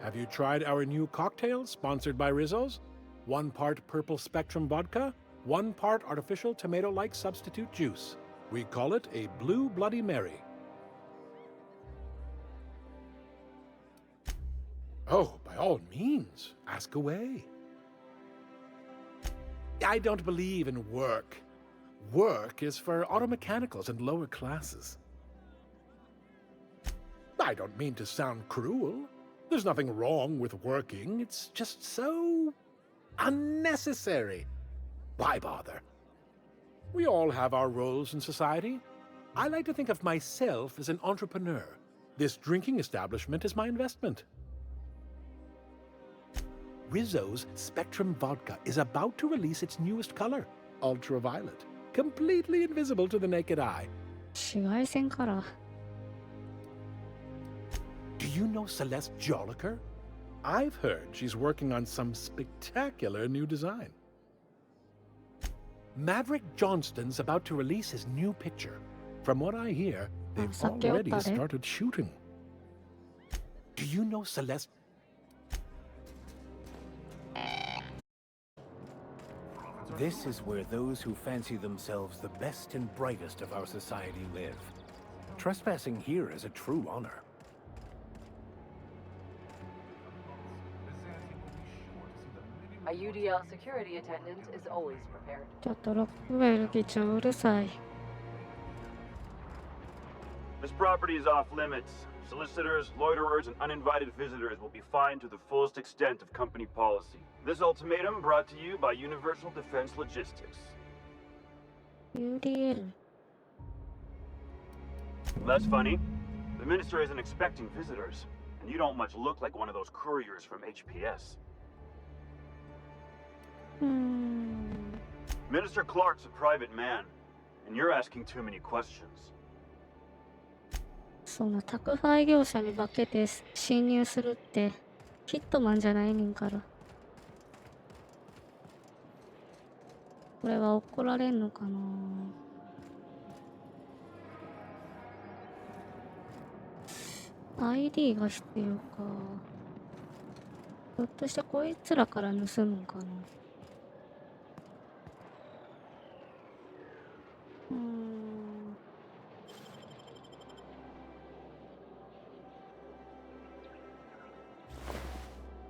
Have you tried our new cocktail sponsored by Rizzo's? 1 part purple spectrum vodka, 1 part artificial tomato-like substitute juice. We call it a Blue Bloody Mary. Oh, by all means, ask away. I don't believe in work. Work is for automechanicals and lower classes. I don't mean to sound cruel. There's nothing wrong with working. It's just so unnecessary. Why bother? We all have our roles in society. I like to think of myself as an entrepreneur. This drinking establishment is my investment. Rizzo's Spectrum Vodka is about to release its newest color, ultraviolet, completely invisible to the naked eye. 紫外線カラー。 Do you know Celeste Joliker? I've heard she's working on some spectacular new design. Maverick Johnston's about to release his new picture. From what I hear, they've already started shooting. Do you know Celeste? This is where those who fancy themselves the best and brightest of our society live. Trespassing here is a true honor. A UDL security attendant is always prepared. ちょっとロックウェル議長うるさい。 This property is off limits. Solicitors, loiterers, and uninvited visitors will be fined to the fullest extent of company policy. This ultimatum brought to you by Universal Defense Logistics. UDL。 That's funny. The minister isn't expecting visitors, and you don't much look like one of those couriers from HPS. Minister Clark's a private man, and you're asking too many questions. そんな宅配業者に化けて侵入するってヒットマンじゃないねんから。これは怒られんのかな。 ID が必要か。ひょっとしてこいつらから盗むんかな。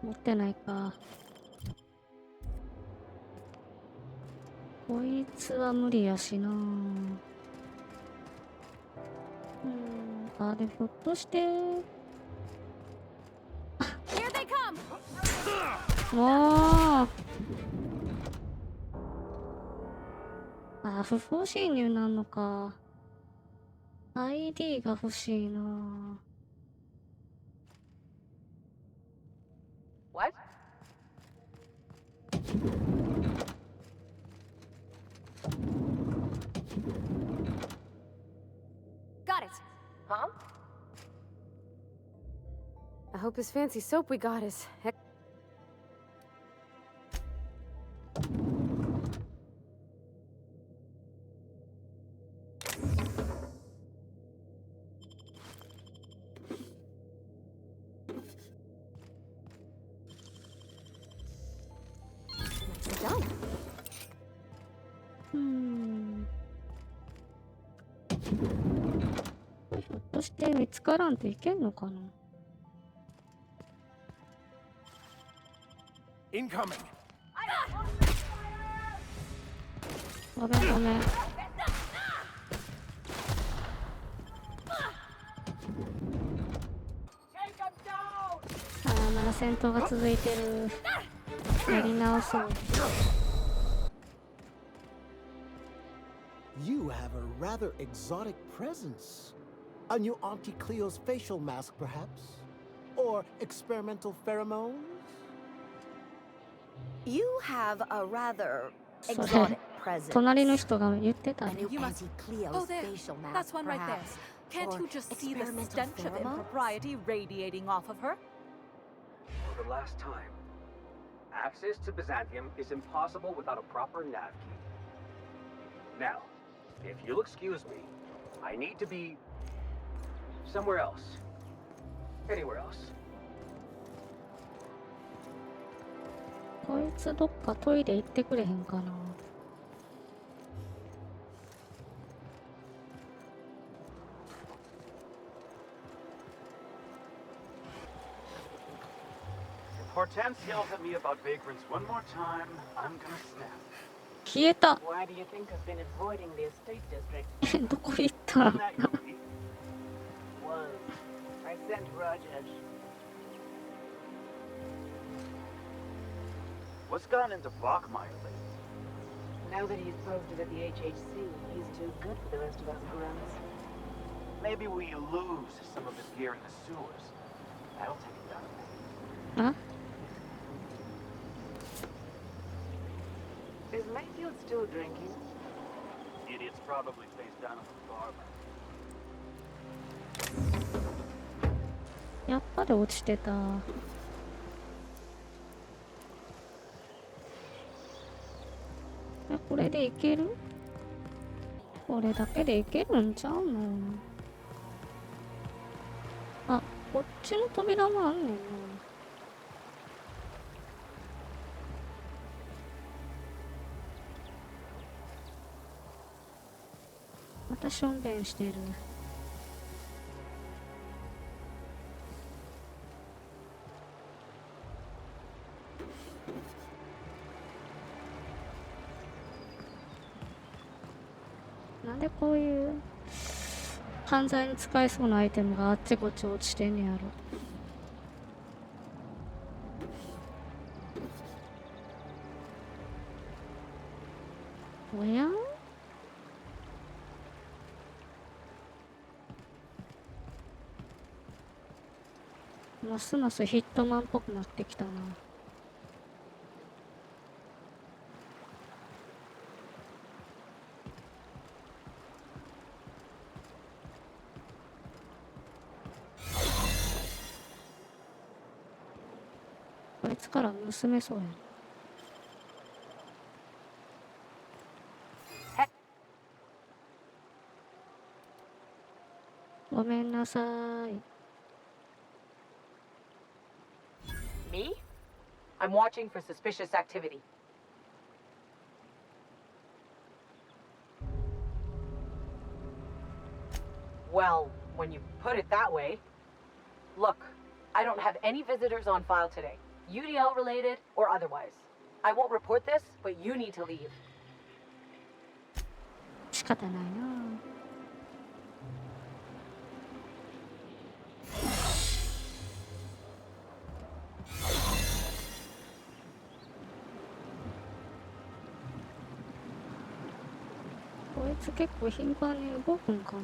持ってないか。こいつは無理やしな。あ、でもひょっとしてもうあ、不法侵入なんのか。ID が欲しいな。What? Got it. Huh? I hope this fancy soap we got is heck. Done. ひょっとして見つからんといけんのかな。 Incoming. ごめんごめん。まだ戦闘が続いてる。やり直そう。 You have a rather exotic presence. A new Auntie Cleo's facial mask, perhaps? Or experimental pheromones? You have a rather それ exotic presence. 隣の人が言ってた A ね。 new Auntie Cleo's Oh, there. facial mask, That's one right there. perhaps? Can't Or you just see the experimental stench of pheromones? impropriety radiating off of her? For the last time, access to Byzantium is impossible without a proper nav key. Now, If you'll excuse me, I need to be somewhere else. Anywhere else. こいつどっかトイレ行ってくれへんかな。If Hortense yells at me about vagrants one more time, I'm gonna snap. 消えた。 Why do you think I've been avoiding the estate district? どこ行った Isn't that your beef? Was. I sent Raj What's gone into Bachmeyer lately? Now that he's posted at the HHC, he's too good for the rest of us grunts. Maybe we lose some of his gear in the sewers. That'll take him down a bit. あ Is Mayfield still drinking? Idiot's probably face down on the bar. やっぱり落ちてた。これでいける？これだけでいけるんちゃうの？あ、こっちの扉もあんねんな。またしょんべんしてる。なんでこういう犯罪に使えそうなアイテムがあっちこっち落ちてんねやろ。おや？ますますヒットマンっぽくなってきたな。こいつから盗めそうやん。ごめんなさい。Me? I'm watching for suspicious activity. Well, when you put it that way. Look, I don't have any visitors on file today. UDL related or otherwise. I won't report this, but you need to leave. 仕方ないな。こいつ結構頻繁に動くんかな。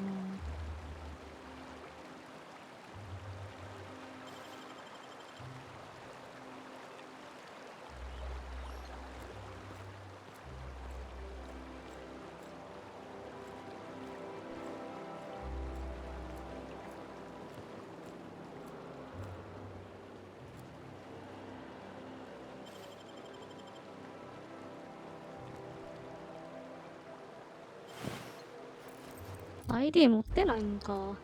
ID 持ってないんか。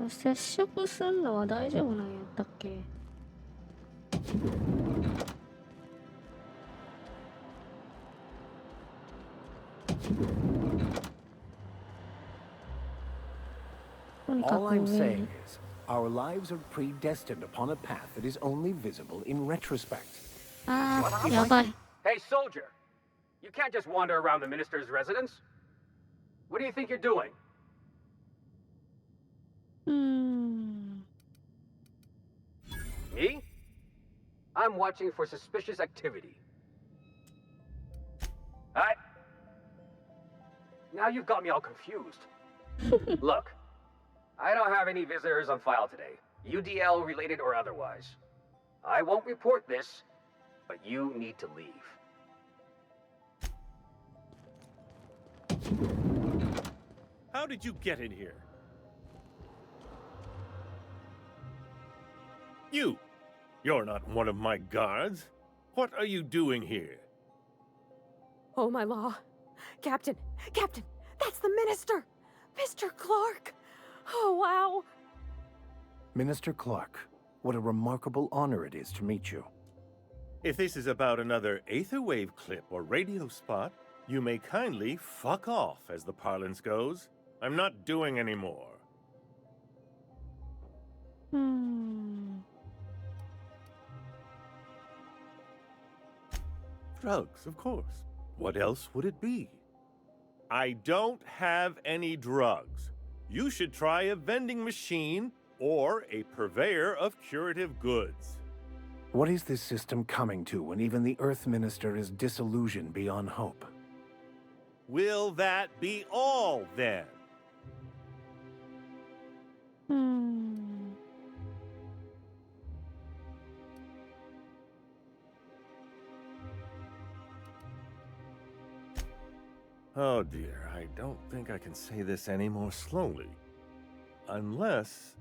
接触すんのは大丈夫なんやったっけ？All I'm saying is, our lives are predestined upon a path that is only visible in retrospect. ああ、やばい。 Hey, soldier! You can't just wander around the minister's residence. What do you think you're doing? Me? I'm watching for suspicious activity. Now you've got me all confused. Look, I don't have any visitors on file today, UDL related or otherwise. I won't report this, but you need to leave. How did you get in here? You're not one of my guards. What are you doing here? Oh, my law. Captain! Captain! That's the minister! Mr. Clark! Oh, wow! Minister Clark, what a remarkable honor it is to meet you. If this is about another Aetherwave clip or radio spot, you may kindly fuck off, as the parlance goes. I'm not doing any more. Drugs, of course. What else would it be? I don't have any drugs. You should try a vending machine or a purveyor of curative goods. What is this system coming to when even the Earth Minister is disillusioned beyond hope? Will that be all, then? Oh dear, I don't think I can say this any more slowly. Unless...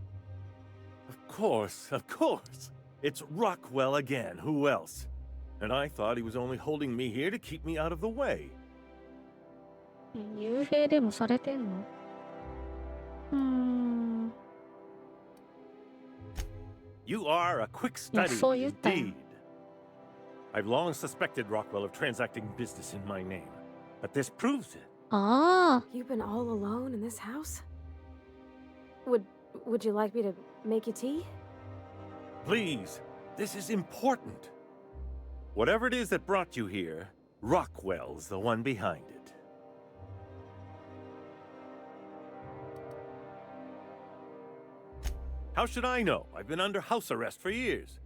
Of course! It's Rockwell again, who else? And I thought he was only holding me here to keep me out of the way. 幽閉でもされてんのYou are a quick study, indeed. I've long suspected Rockwell of transacting business in my name, but this proves it. You've been all alone in this house? Would you like me to make you tea? Please, this is important. Whatever it is that brought you here, Rockwell's the one behind it. How should I know? I've been under house arrest for years.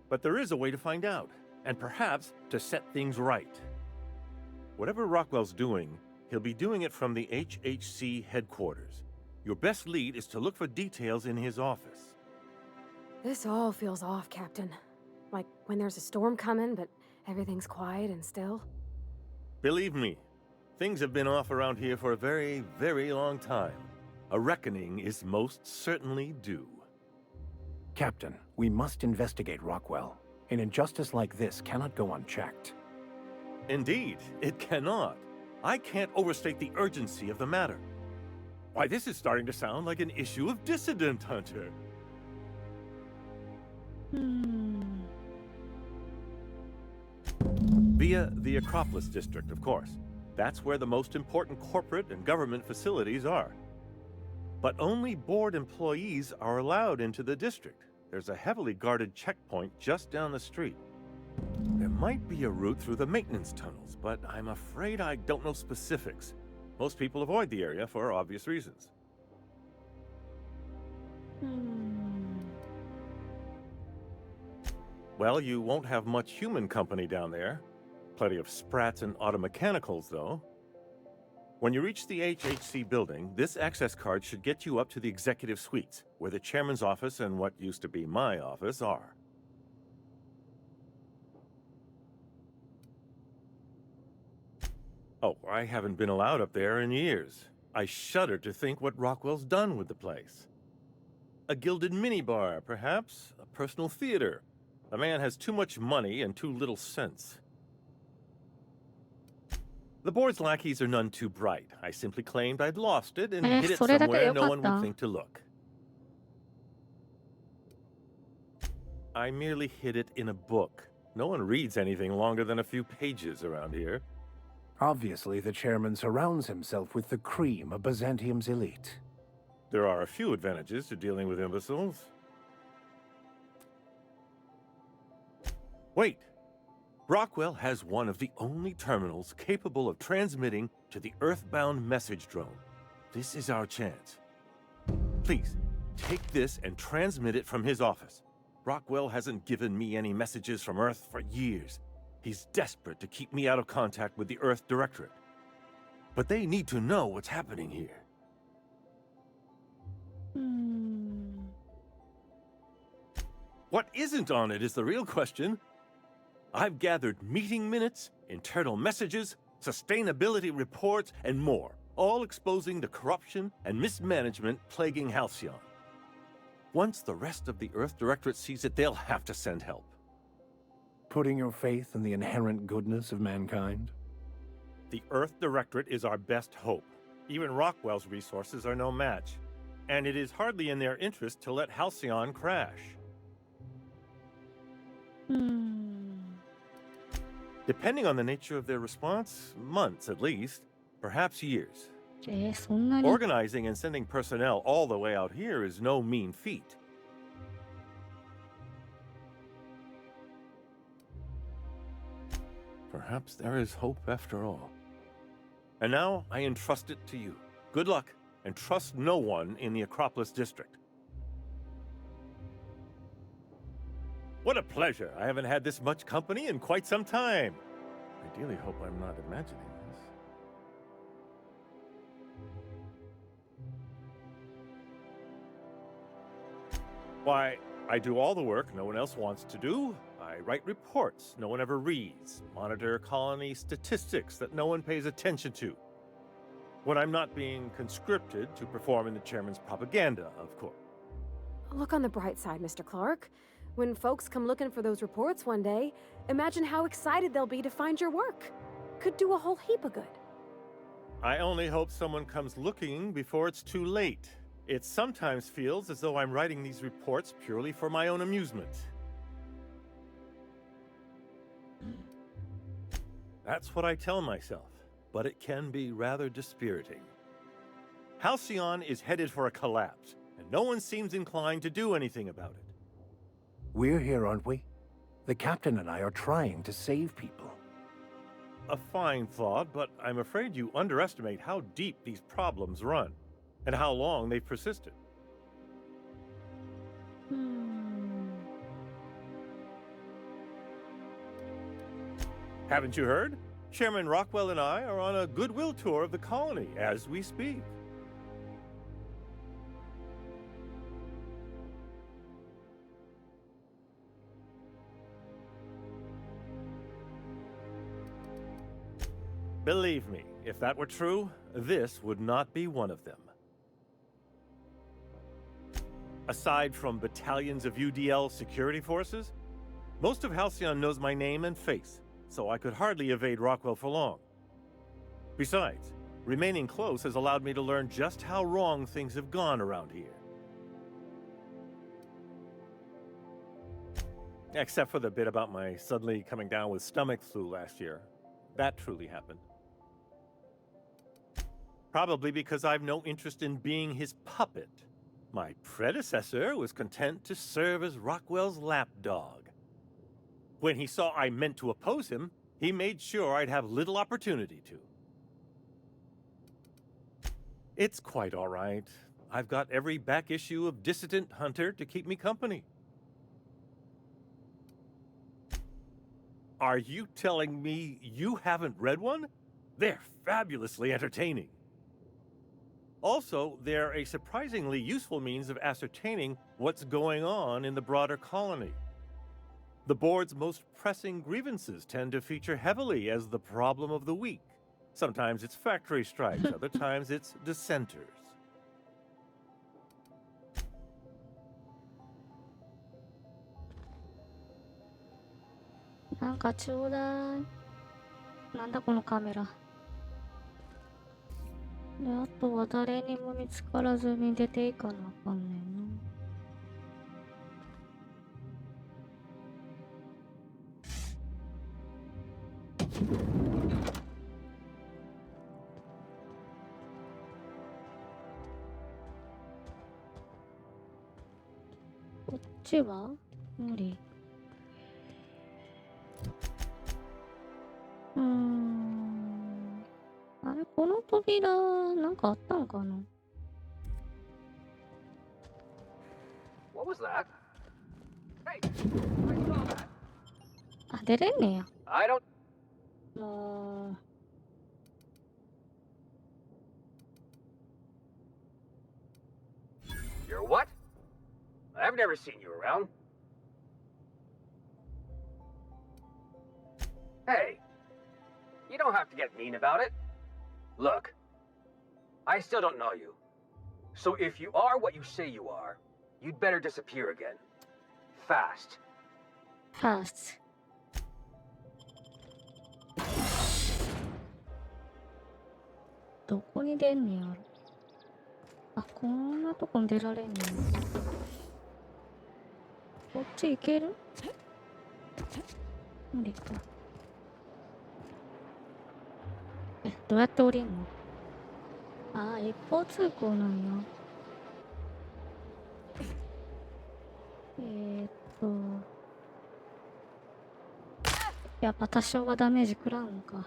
But there is a way to find out, and perhaps to set things right. Whatever Rockwell's doing, he'll be doing it from the HHC headquarters. Your best lead is to look for details in his office. This all feels off, Captain. Like when there's a storm coming, but everything's quiet and still. Believe me, things have been off around here for a very, very long time. A reckoning is most certainly due. Captain, we must investigate Rockwell. An injustice like this cannot go unchecked. Indeed, it cannot. I can't overstate the urgency of the matter. Why, this is starting to sound like an issue of Dissident Hunter. Via the Acropolis District, of course. That's where the most important corporate and government facilities are. But only board employees are allowed into the district. There's a heavily guarded checkpoint just down the street. There might be a route through the maintenance tunnels, but I'm afraid I don't know specifics. Most people avoid the area for obvious reasons. Well, you won't have much human company down there. Plenty of sprats and automechanicals, though. When you reach the HHC building, this access card should get you up to the executive suites, where the chairman's office and what used to be my office are. Oh, I haven't been allowed up there in years. I shudder to think what Rockwell's done with the place. A gilded minibar, perhaps? A personal theater. The man has too much money and too little sense. The board's lackeys are none too bright. I simply claimed I'd lost it and hid it somewhere no one would think to look. I merely hid it in a book. No one reads anything longer than a few pages around here. Obviously, the chairman surrounds himself with the cream of Byzantium's elite. There are a few advantages to dealing with imbeciles. Wait! Rockwell has one of the only terminals capable of transmitting to the Earthbound message drone. This is our chance. Please, take this and transmit it from his office. Rockwell hasn't given me any messages from Earth for years. He's desperate to keep me out of contact with the Earth Directorate. But they need to know what's happening here. What isn't on it is the real question. I've gathered meeting minutes, internal messages, sustainability reports, and more, all exposing the corruption and mismanagement plaguing Halcyon. Once the rest of the Earth Directorate sees it, they'll have to send help. Putting your faith in the inherent goodness of mankind? The Earth Directorate is our best hope. Even Rockwell's resources are no match. And it is hardly in their interest to let Halcyon crash. Depending on the nature of their response, months at least, perhaps years. そんなに Organizing and sending personnel all the way out here is no mean feat. Perhaps there is hope after all. And now I entrust it to you. Good luck, and trust no one in the Acropolis district. What a pleasure! I haven't had this much company in quite some time. I ideally hope I'm not imagining this. Why, I do all the work no one else wants to do. I write reports no one ever reads, monitor colony statistics that no one pays attention to. When I'm not being conscripted to perform in the chairman's propaganda, of course. Look on the bright side, Mr. Clark. When folks come looking for those reports one day, imagine how excited they'll be to find your work. Could do a whole heap of good. I only hope someone comes looking before it's too late. It sometimes feels as though I'm writing these reports purely for my own amusement. That's what I tell myself, but it can be rather dispiriting. Halcyon is headed for a collapse, and no one seems inclined to do anything about it. We're here, aren't we? The captain and I are trying to save people. A fine thought, but I'm afraid you underestimate how deep these problems run, and how long they've persisted. Haven't you heard? Chairman Rockwell and I are on a goodwill tour of the colony as we speak. Believe me, if that were true, this would not be one of them. Aside from battalions of UDL security forces, most of Halcyon knows my name and face, so I could hardly evade Rockwell for long. Besides, remaining close has allowed me to learn just how wrong things have gone around here. Except for the bit about my suddenly coming down with stomach flu last year. That truly happened. Probably because I've no interest in being his puppet. My predecessor was content to serve as Rockwell's lapdog. When he saw I meant to oppose him, he made sure I'd have little opportunity to. It's quite all right. I've got every back issue of Dissident Hunter to keep me company. Are you telling me you haven't read one? They're fabulously entertaining. Also, they're a surprisingly useful means of ascertaining what's going on in the broader colony. The board's most pressing grievances tend to feature heavily as the problem of the week. Sometimes it's factory strikes, other times it's dissenters. Nanka chodai. Nanda kono kamera. で、あとは誰にも見つからずに出ていかなあかんねんな。こっちは無理。あれ、この扉、なんかあったのかな？ What was that? Hey, I saw that. あ、出れんねや。I don't. もう。You're what? I've never seen you around. Hey, you don't have to get mean about it. Look, I still don't know you. So if you are what you say you are, you'd better disappear again. Fast. Fast. どこに出んねやろ。あ、こんなとこに出られんねん。こっち行ける？無理か。どうやって降りんの？ああ、一方通行なんや。やっぱ多少はダメージ食らうんか。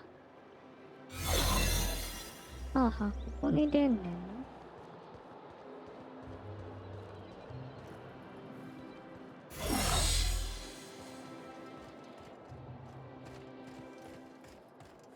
ああ、ここに出んねんな。